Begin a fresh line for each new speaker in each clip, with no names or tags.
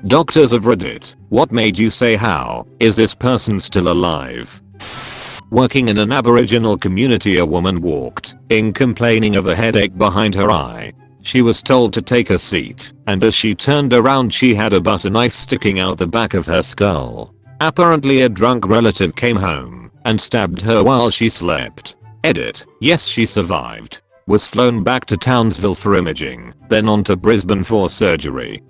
Doctors of Reddit, what made you say how? Is this person still alive? Working in an Aboriginal community, a woman walked in complaining of a headache behind her eye. She was told to take a seat, and as she turned around she had a butter knife sticking out the back of her skull. Apparently a drunk relative came home and stabbed her while she slept. Edit. Yes, she survived. Was flown back to Townsville for imaging, then on to Brisbane for surgery.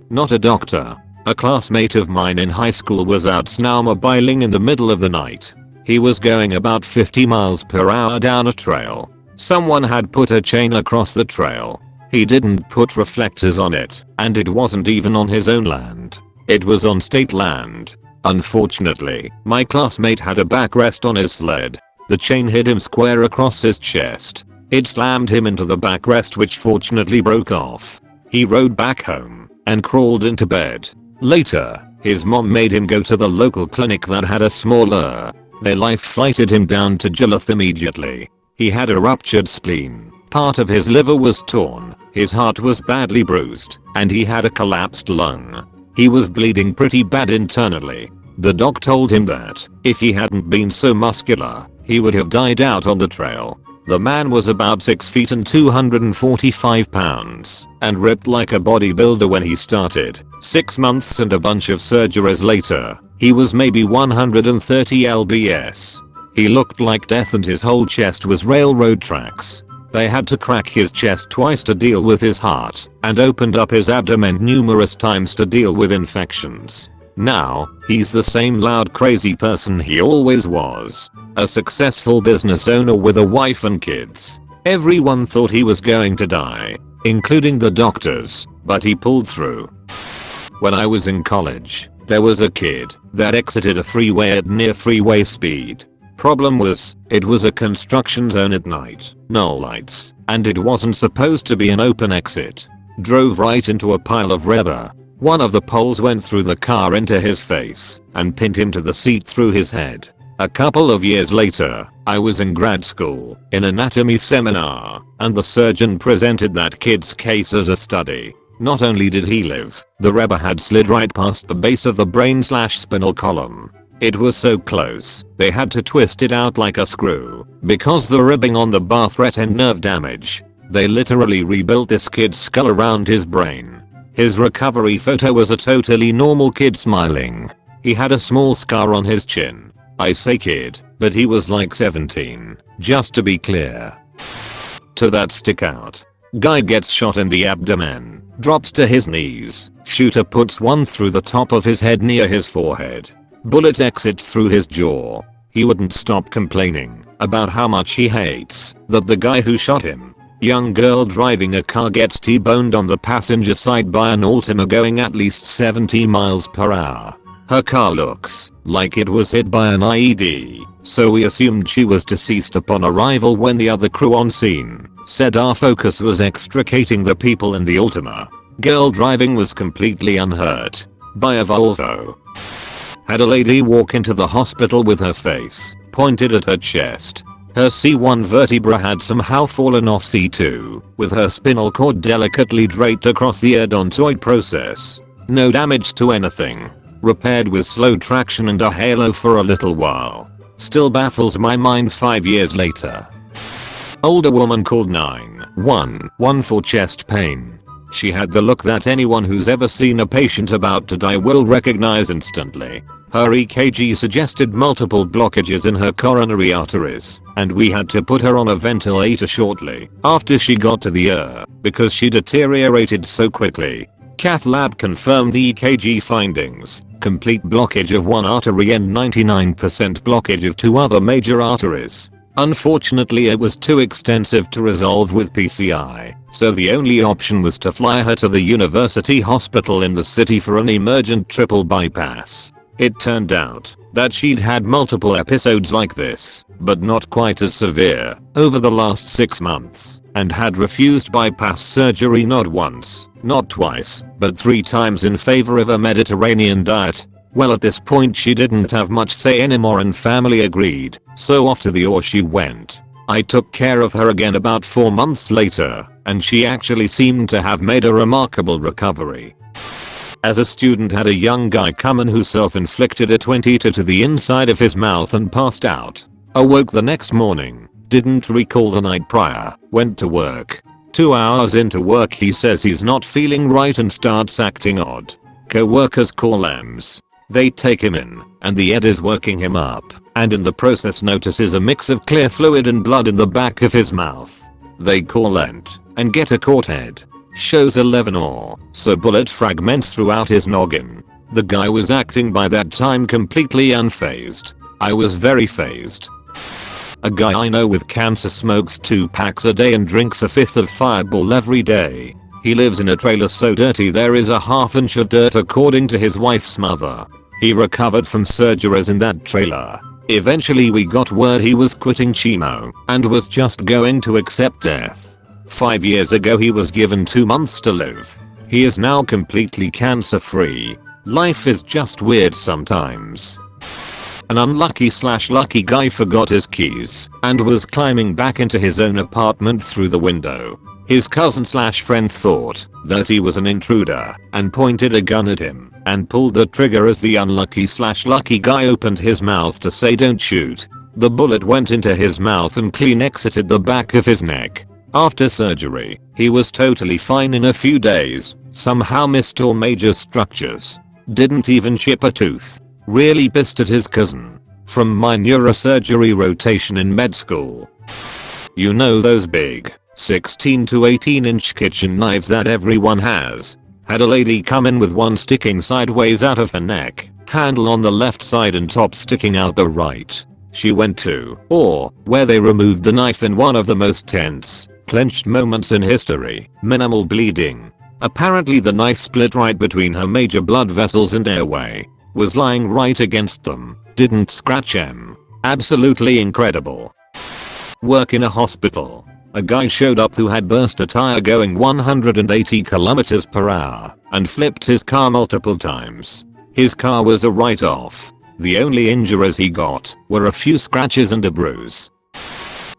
Not a doctor. A classmate of mine in high school was out snowmobiling in the middle of the night. He was going about 50 miles per hour down a trail. Someone had put a chain across the trail. He didn't put reflectors on it, and it wasn't even on his own land. It was on state land. Unfortunately, my classmate had a backrest on his sled. The chain hit him square across his chest. It slammed him into the backrest, which fortunately broke off. He rode back home and crawled into bed. Later, his mom made him go to the local clinic that had a smaller. They life flighted him down to Gillith immediately. He had a ruptured spleen, part of his liver was torn, his heart was badly bruised, and he had a collapsed lung. He was bleeding pretty bad internally. The doc told him that, if he hadn't been so muscular, he would have died out on the trail. The man was about 6 feet and 245 pounds, and ripped like a bodybuilder when he started. 6 months and a bunch of surgeries later, he was maybe 130 lbs. He looked like death and his whole chest was railroad tracks. They had to crack his chest twice to deal with his heart, and opened up his abdomen numerous times to deal with infections. Now, he's the same loud crazy person he always was. A successful business owner with a wife and kids. Everyone thought he was going to die, including the doctors, but he pulled through. When I was in college, there was a kid that exited a freeway at near freeway speed. Problem was, it was a construction zone at night, no lights, and it wasn't supposed to be an open exit. Drove right into a pile of rubber. One of the poles went through the car into his face and pinned him to the seat through his head. A couple of years later, I was in grad school, in anatomy seminar, and the surgeon presented that kid's case as a study. Not only did he live, the rubber had slid right past the base of the brain/spinal column. It was so close, they had to twist it out like a screw, because the ribbing on the bar threatened nerve damage. They literally rebuilt this kid's skull around his brain. His recovery photo was a totally normal kid smiling. He had a small scar on his chin. I say kid, but he was like 17, just to be clear. To that stick out. Guy gets shot in the abdomen, drops to his knees, shooter puts one through the top of his head near his forehead. Bullet exits through his jaw. He wouldn't stop complaining about how much he hates that the guy who shot him. Young girl driving a car gets T-boned on the passenger side by an Altima going at least 70 miles per hour. Her car looks like it was hit by an IED, so we assumed she was deceased upon arrival when the other crew on scene said our focus was extricating the people in the Altima. Girl driving was completely unhurt by a Volvo. Had a lady walk into the hospital with her face pointed at her chest. Her C1 vertebra had somehow fallen off C2, with her spinal cord delicately draped across the odontoid process. No damage to anything. Repaired with slow traction and a halo for a little while. Still baffles my mind 5 years later. Older woman called 911 for chest pain. She had the look that anyone who's ever seen a patient about to die will recognize instantly. Her EKG suggested multiple blockages in her coronary arteries, and we had to put her on a ventilator shortly after she got to the ER because she deteriorated so quickly. Cath lab confirmed the EKG findings, complete blockage of one artery and 99% blockage of 2 other major arteries. Unfortunately, it was too extensive to resolve with PCI, so the only option was to fly her to the university hospital in the city for an emergent triple bypass. It turned out that she'd had multiple episodes like this, but not quite as severe, over the last 6 months, and had refused bypass surgery not once, not twice, but 3 times in favor of a Mediterranean diet. Well, at this point she didn't have much say anymore and family agreed, so off to the OR she went. I took care of her again about 4 months later, and she actually seemed to have made a remarkable recovery. As a student had a young guy come in who self-inflicted a 22 to the inside of his mouth and passed out. Awoke the next morning, didn't recall the night prior, went to work. 2 hours into work he says he's not feeling right and starts acting odd. Co-workers call EMS. They take him in, and the ED is working him up, and in the process notices a mix of clear fluid and blood in the back of his mouth. They call ENT, and get a court head. Shows 11 or so bullet fragments throughout his noggin. The guy was acting by that time completely unfazed. I was very fazed. A guy I know with cancer smokes 2 packs a day and drinks a fifth of Fireball every day. He lives in a trailer so dirty there is a ½ inch of dirt according to his wife's mother. He recovered from surgeries in that trailer. Eventually we got word he was quitting chemo and was just going to accept death. 5 years ago he was given 2 months to live. He is now completely cancer free. Life is just weird sometimes. An unlucky/lucky guy forgot his keys and was climbing back into his own apartment through the window. His cousin/friend thought that he was an intruder and pointed a gun at him and pulled the trigger as the unlucky/lucky guy opened his mouth to say don't shoot. The bullet went into his mouth and clean exited the back of his neck. After surgery, he was totally fine in a few days, somehow missed all major structures. Didn't even chip a tooth. Really pissed at his cousin. From my neurosurgery rotation in med school. You know those big 16 to 18 inch kitchen knives that everyone has. Had a lady come in with one sticking sideways out of her neck, handle on the left side and top sticking out the right. She went to, or, where they removed the knife in one of the most tense, clenched moments in history, minimal bleeding. Apparently the knife split right between her major blood vessels and airway. Was lying right against them, didn't scratch him. Absolutely incredible. Work in a hospital. A guy showed up who had burst a tire going 180 km per hour and flipped his car multiple times. His car was a write-off. The only injuries he got were a few scratches and a bruise.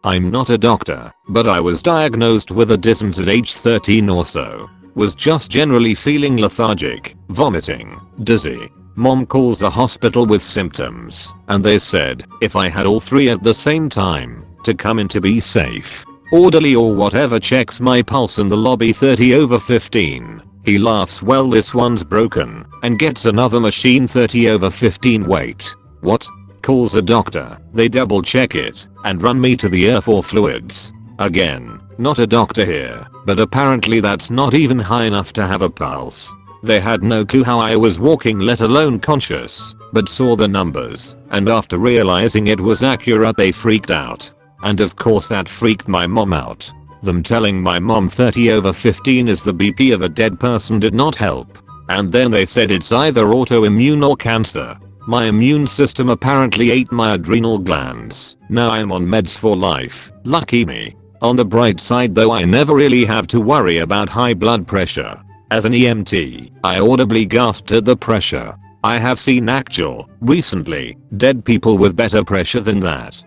I'm not a doctor, but I was diagnosed with a dysentery at age 13 or so. Was just generally feeling lethargic, vomiting, dizzy. Mom calls the hospital with symptoms, and they said if I had all 3 at the same time, to come in to be safe. Orderly or whatever checks my pulse in the lobby 30/15. He laughs well this one's broken, and gets another machine 30/15 wait. What? Calls a doctor, they double check it, and run me to the ear for fluids. Again, not a doctor here, but apparently that's not even high enough to have a pulse. They had no clue how I was walking let alone conscious, but saw the numbers, and after realizing it was accurate they freaked out. And of course that freaked my mom out. Them telling my mom 30/15 is the BP of a dead person did not help. And then they said it's either autoimmune or cancer. My immune system apparently ate my adrenal glands. Now I'm on meds for life. Lucky me. On the bright side though I never really have to worry about high blood pressure. As an EMT, I audibly gasped at the pressure. I have seen actual, recently, dead people with better pressure than that.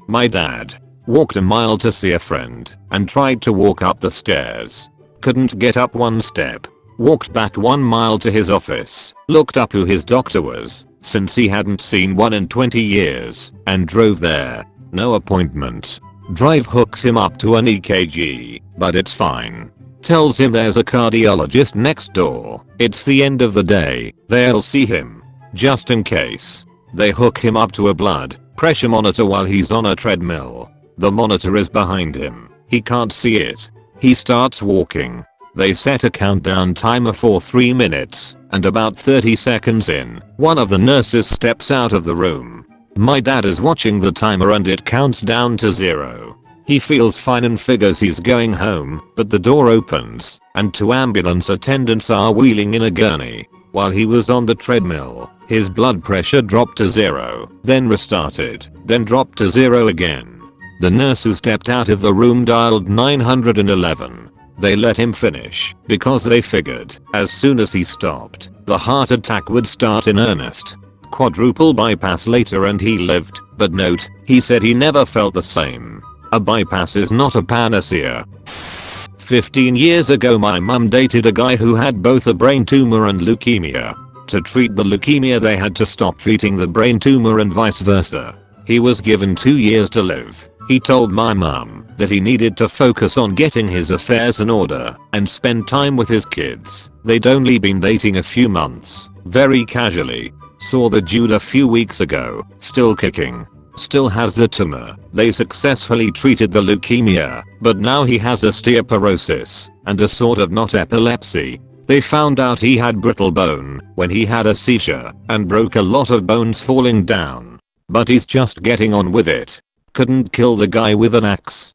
My dad walked a mile to see a friend and tried to walk up the stairs. Couldn't get up one step. Walked back 1 mile to his office, looked up who his doctor was, since he hadn't seen one in 20 years, and drove there. No appointment. Drive hooks him up to an EKG, but it's fine. Tells him there's a cardiologist next door. It's the end of the day, they'll see him. Just in case. They hook him up to a blood pressure monitor while he's on a treadmill. The monitor is behind him. He can't see it. He starts walking. They set a countdown timer for 3 minutes, and about 30 seconds in, one of the nurses steps out of the room. My dad is watching the timer and it counts down to 0. He feels fine and figures he's going home, but the door opens, and 2 ambulance attendants are wheeling in a gurney. While he was on the treadmill, his blood pressure dropped to 0, then restarted, then dropped to 0 again. The nurse who stepped out of the room dialed 911. They let him finish, because they figured, as soon as he stopped, the heart attack would start in earnest. Quadruple bypass later and he lived, but note, he said he never felt the same. A bypass is not a panacea. 15 years ago my mum dated a guy who had both a brain tumor and leukemia. To treat the leukemia they had to stop treating the brain tumor and vice versa. He was given 2 years to live. He told my mum that he needed to focus on getting his affairs in order and spend time with his kids. They'd only been dating a few months, very casually. Saw the dude a few weeks ago, still kicking. Still has the tumor. They successfully treated the leukemia, but now he has osteoporosis and a sort of not epilepsy. They found out he had brittle bone when he had a seizure and broke a lot of bones falling down. But he's just getting on with it. Couldn't kill the guy with an axe.